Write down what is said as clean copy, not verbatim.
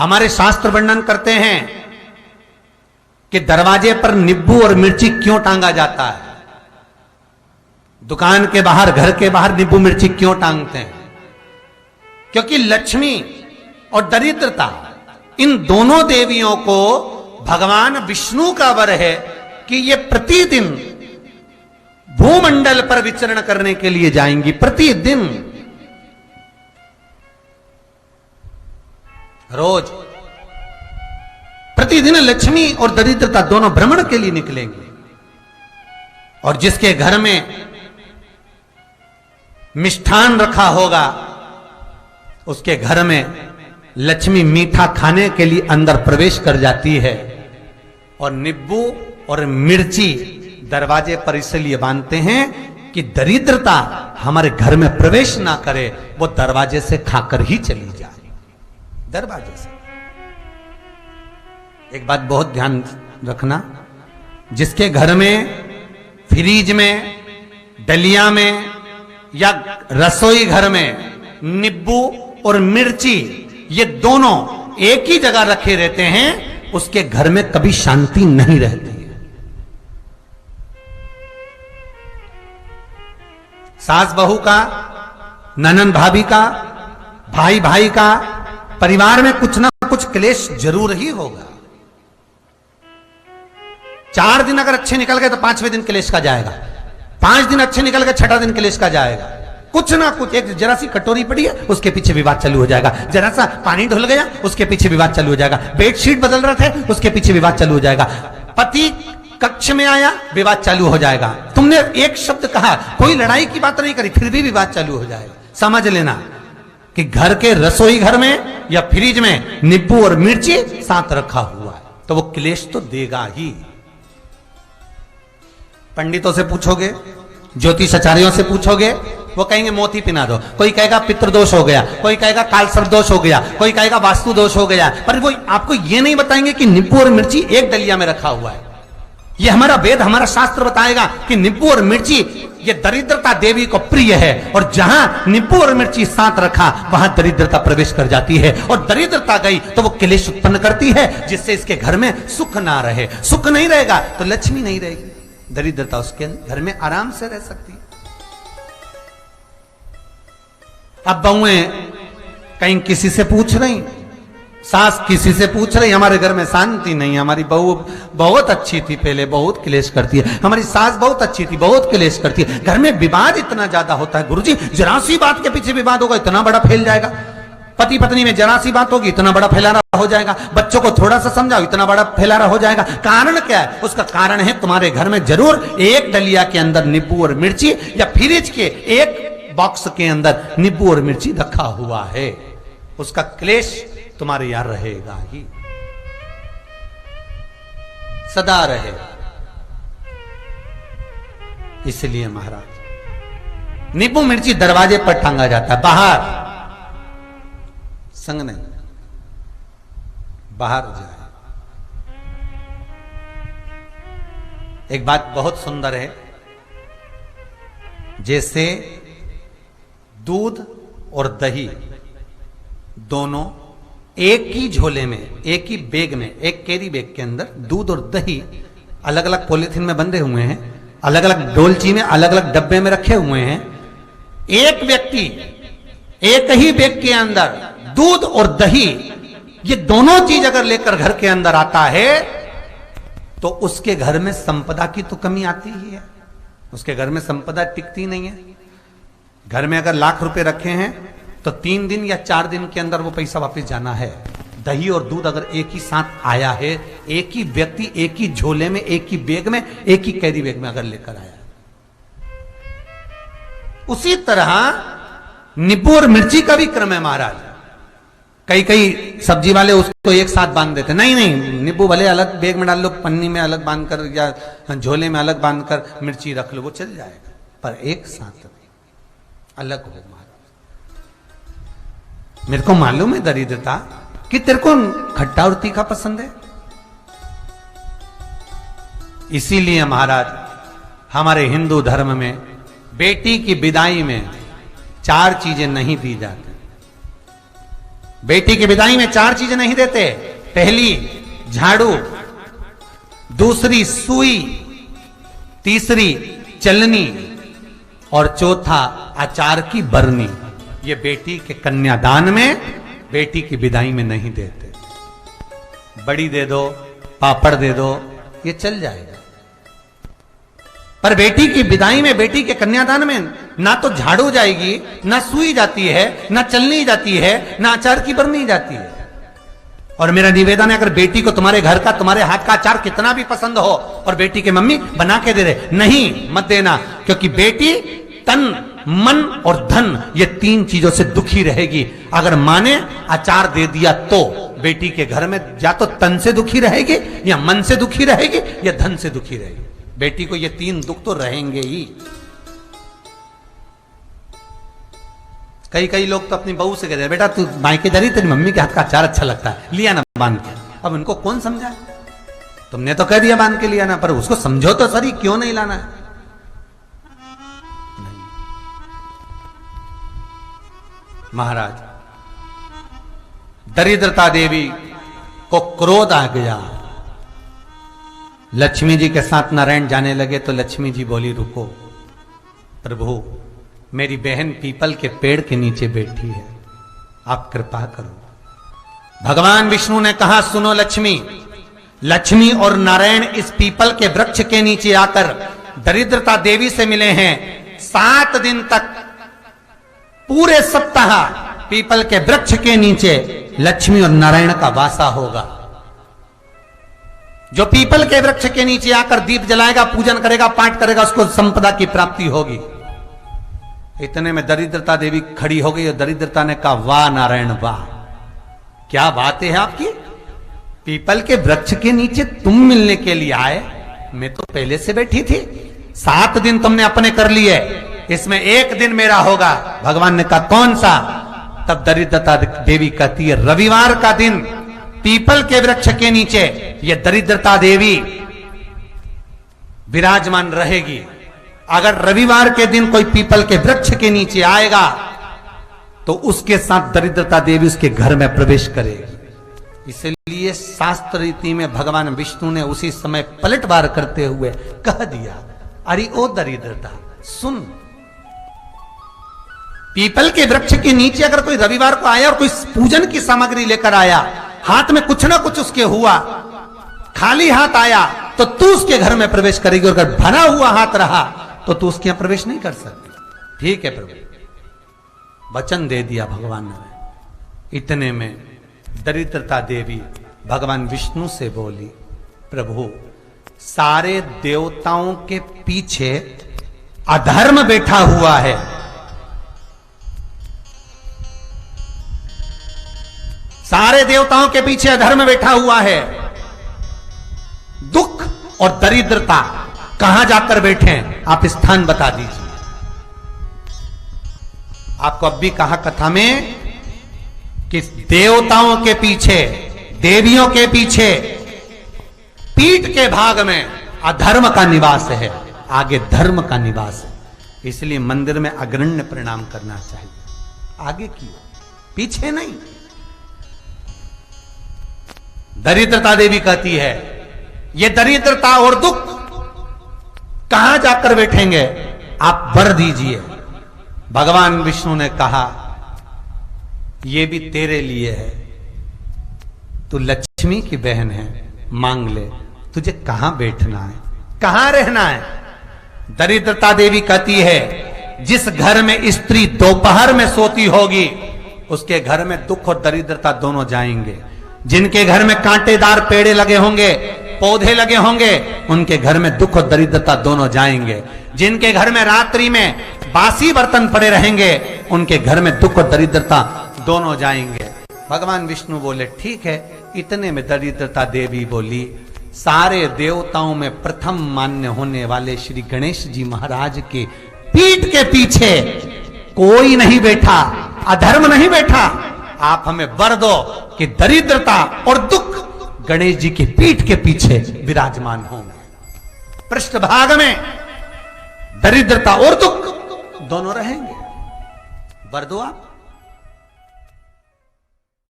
हमारे शास्त्र वर्णन करते हैं कि दरवाजे पर नींबू और मिर्ची क्यों टांगा जाता है। दुकान के बाहर, घर के बाहर नींबू मिर्ची क्यों टांगते हैं? क्योंकि लक्ष्मी और दरिद्रता, इन दोनों देवियों को भगवान विष्णु का वर है कि ये प्रतिदिन भूमंडल पर विचरण करने के लिए जाएंगी। प्रतिदिन, रोज, प्रतिदिन लक्ष्मी और दरिद्रता दोनों भ्रमण के लिए निकलेंगे। और जिसके घर में मिष्ठान रखा होगा, उसके घर में लक्ष्मी मीठा खाने के लिए अंदर प्रवेश कर जाती है। और नींबू और मिर्ची दरवाजे पर इसलिए बांधते हैं कि दरिद्रता हमारे घर में प्रवेश ना करे, वो दरवाजे से खाकर ही चली जाए। दरवाजे से। एक बात बहुत ध्यान रखना, जिसके घर में फ्रिज में, डलिया में या रसोई घर में नींबू और मिर्ची ये दोनों एक ही जगह रखे रहते हैं, उसके घर में कभी शांति नहीं रहती है। सास बहू का, ननंद भाभी का, भाई भाई का, परिवार में कुछ ना कुछ क्लेश जरूर ही होगा। 4 दिन अगर अच्छे निकल गए तो 5वें दिन क्लेश का जाएगा। 5 दिन अच्छे निकल गए, 6ठा दिन क्लेश का जाएगा। कुछ ना कुछ, एक जरा सी कटोरी पड़ी है उसके पीछे विवाद चालू हो जाएगा, जरा सा पानी ढुल गया उसके पीछे विवाद चालू हो जाएगा, बेडशीट बदल रहे थे उसके पीछे विवाद चालू हो जाएगा, पति कक्ष में आया विवाद चालू हो जाएगा। तुमने एक शब्द कहा, कोई लड़ाई की बात नहीं करी, फिर भी विवाद चालू हो जाएगा। समझ लेना कि घर के रसोई घर में या फ्रिज में नींबू और मिर्ची साथ रखा हुआ है तो वो क्लेश तो देगा ही। पंडितों से पूछोगे, ज्योतिषाचार्यों से पूछोगे, वो कहेंगे मोती पिना दो, कोई कहेगा पितृदोष हो गया, कोई कहेगा कालसर्प दोष हो गया, कोई कहेगा वास्तु दोष हो गया, पर वो आपको ये नहीं बताएंगे कि नींबू और मिर्ची एक डलिया में रखा हुआ है। ये हमारा वेद, हमारा शास्त्र बताएगा कि नींबू और मिर्ची ये दरिद्रता देवी को प्रिय है, और जहां नींबू और मिर्ची साथ रखा वहां दरिद्रता प्रवेश कर जाती है, और दरिद्रता गई तो वो क्लेश उत्पन्न करती है, जिससे इसके घर में सुख ना रहे। सुख नहीं रहेगा तो लक्ष्मी नहीं रहेगी, दरिद्रता उसके घर में आराम से रह सकती है। अब बहुएं कहीं किसी से पूछ रही, सास किसी से पूछ रही, हमारे घर में शांति नहीं, हमारी बहू बहुत अच्छी थी पहले, बहुत क्लेश करती है, हमारी सास बहुत अच्छी थी, बहुत क्लेश करती है, घर में विवाद इतना ज्यादा होता है। गुरुजी, जरा सी बात के पीछे विवाद होगा इतना बड़ा फैल जाएगा, पति पत्नी में जरा सी बात होगी इतना बड़ा फैलाना हो जाएगा, बच्चों को थोड़ा सा समझाओ इतना बड़ा फैलाना हो जाएगा। कारण क्या है? उसका कारण है तुम्हारे घर में जरूर एक डलिया के अंदर नींबू और मिर्ची या फ्रिज के एक बॉक्स के अंदर नींबू और मिर्ची रखा हुआ है, उसका क्लेश तुम्हारे यार रहेगा ही, सदा रहेगा। इसलिए महाराज नींबू मिर्ची दरवाजे पर टांगा जाता है, बाहर संग नहीं, बाहर जाए। एक बात बहुत सुंदर है, जैसे दूध और दही दोनों एक ही झोले में, एक ही बैग में, एक कैरी बैग के अंदर दूध और दही अलग अलग पॉलिथीन में बंधे हुए हैं, अलग अलग डोलची में, अलग अलग डब्बे में रखे हुए हैं। एक व्यक्ति एक ही बैग के अंदर दूध और दही ये दोनों चीज अगर लेकर घर के अंदर आता है तो उसके घर में संपदा की तो कमी आती ही है, उसके घर में संपदा टिकती नहीं है। घर में अगर लाख रुपए रखे हैं तो 3 दिन या 4 दिन के अंदर वो पैसा वापस जाना है। दही और दूध अगर एक ही साथ आया है, एक ही व्यक्ति एक ही झोले में, एक ही बैग में, एक ही कैरी बैग में अगर लेकर आया, उसी तरह नींबू और मिर्ची का भी क्रम है महाराज। कई कई सब्जी वाले उसको एक साथ बांध देते, नहीं नहीं, नींबू भले अलग बैग में डाल लो, पन्नी में अलग बांध कर या झोले में अलग बांध कर मिर्ची रख लो, वो चल जाएगा, पर एक साथ अलग हो महाराज। मेरे को मालूम है दरिद्रता कि तेरे को खट्टा और तीखा पसंद है, इसीलिए महाराज हमारे हिंदू धर्म में बेटी की विदाई में 4 चीजें नहीं दी जाती। बेटी की विदाई में 4 चीजें नहीं देते। पहली झाड़ू, दूसरी सुई, तीसरी चलनी और चौथा अचार की बरनी। ये बेटी के कन्यादान में, बेटी की विदाई में नहीं देते। बड़ी दे दो, पापड़ दे दो, ये चल जाएगा, पर बेटी की विदाई में, बेटी के कन्यादान में ना तो झाड़ू जाएगी, ना सुई जाती है, ना चलनी जाती है, ना अचार की बरनी जाती है। और मेरा निवेदन है, अगर बेटी को तुम्हारे घर का, तुम्हारे हाथ का अचार कितना भी पसंद हो और बेटी के मम्मी बना के दे दे, नहीं, मत देना, क्योंकि बेटी तन, मन और धन, ये 3 चीजों से दुखी रहेगी। अगर माँ ने अचार दे दिया तो बेटी के घर में या तो तन से दुखी रहेगी, या मन से दुखी रहेगी, या धन से दुखी रहेगी। बेटी को ये 3 दुख तो रहेंगे ही। कई लोग तो अपनी बहू से कहते हैं, बेटा तू मायके जा रही, तेरी मम्मी के हाथ का अचार अच्छा लगता है, लिया ना बांध के। अब उनको कौन समझाए? तुमने तो कह दिया बांध के लिया ना, पर उसको समझो तो सही, क्यों नहीं लाना है? नहीं। महाराज, दरिद्रता देवी को क्रोध आ गया। लक्ष्मी जी के साथ नारायण जाने लगे तो लक्ष्मी जी बोली, रुको प्रभु, मेरी बहन पीपल के पेड़ के नीचे बैठी है, आप कृपा करो। भगवान विष्णु ने कहा, सुनो लक्ष्मी, लक्ष्मी और नारायण इस पीपल के वृक्ष के नीचे आकर दरिद्रता देवी से मिले हैं। 7 दिन तक, पूरे सप्ताह पीपल के वृक्ष के नीचे लक्ष्मी और नारायण का वासा होगा। जो पीपल के वृक्ष के नीचे आकर दीप जलाएगा, पूजन करेगा, पाठ करेगा, उसको संपदा की प्राप्ति होगी। इतने में दरिद्रता देवी खड़ी हो गई और दरिद्रता ने कहा, वाह नारायण वाह, क्या बात है आपकी, पीपल के वृक्ष के नीचे तुम मिलने के लिए आए, मैं तो पहले से बैठी थी। 7 दिन तुमने अपने कर लिए, इसमें 1 दिन मेरा होगा। भगवान ने कहा, कौन सा? तब दरिद्रता देवी कहती है, रविवार का दिन पीपल के वृक्ष के नीचे ये दरिद्रता देवी विराजमान रहेगी। अगर रविवार के दिन कोई पीपल के वृक्ष के नीचे आएगा तो उसके साथ दरिद्रता देवी उसके घर में प्रवेश करेगी। इसलिए शास्त्र रीति में भगवान विष्णु ने उसी समय पलटवार करते हुए कह दिया, अरे ओ दरिद्रता सुन, पीपल के वृक्ष के नीचे अगर कोई रविवार को आया और कोई पूजन की सामग्री लेकर आया, हाथ में कुछ ना कुछ उसके हुआ, खाली हाथ आया, तो तू उसके घर में प्रवेश करेगी, और अगर भरा हुआ हाथ रहा तो तू उसके यहां प्रवेश नहीं कर सकती। ठीक है प्रभु, वचन दे दिया भगवान ने। इतने में दरिद्रता देवी भगवान विष्णु से बोली, प्रभु सारे देवताओं के पीछे अधर्म बैठा हुआ है, सारे देवताओं के पीछे अधर्म बैठा हुआ है, दुख और दरिद्रता कहां जाकर बैठे हैं, आप स्थान बता दीजिए। आपको अब भी कहा कथा में कि देवताओं के पीछे, देवियों के पीछे, पीठ के भाग में अधर्म का निवास है, आगे धर्म का निवास है। इसलिए मंदिर में अग्रण्य प्रणाम करना चाहिए, आगे क्यों, पीछे नहीं। दरिद्रता देवी कहती है, ये दरिद्रता और दुख कहां जाकर बैठेंगे, आप वर दीजिए। भगवान विष्णु ने कहा, ये भी तेरे लिए है, तू लक्ष्मी की बहन है, मांग ले, तुझे कहां बैठना है, कहां रहना है। दरिद्रता देवी कहती है, जिस घर में स्त्री दोपहर में सोती होगी उसके घर में दुख और दरिद्रता दोनों जाएंगे। जिनके घर में कांटेदार पेड़े लगे होंगे, पौधे लगे होंगे, उनके घर में दुख और दरिद्रता दोनों जाएंगे। जिनके घर में रात्रि में बासी बर्तन पड़े रहेंगे, उनके घर में दुख और दरिद्रता दोनों जाएंगे। भगवान विष्णु बोले, ठीक है। इतने में दरिद्रता देवी बोली, सारे देवताओं में प्रथम मान्य होने वाले श्री गणेश जी महाराज के पीठ के पीछे कोई नहीं बैठा, अधर्म नहीं बैठा। आप हमें वर दो कि दरिद्रता और दुख गणेश जी की पीठ के पीछे विराजमान होंगे, पृष्ठभाग में दरिद्रता और दुख दोनों रहेंगे। वर दो आप।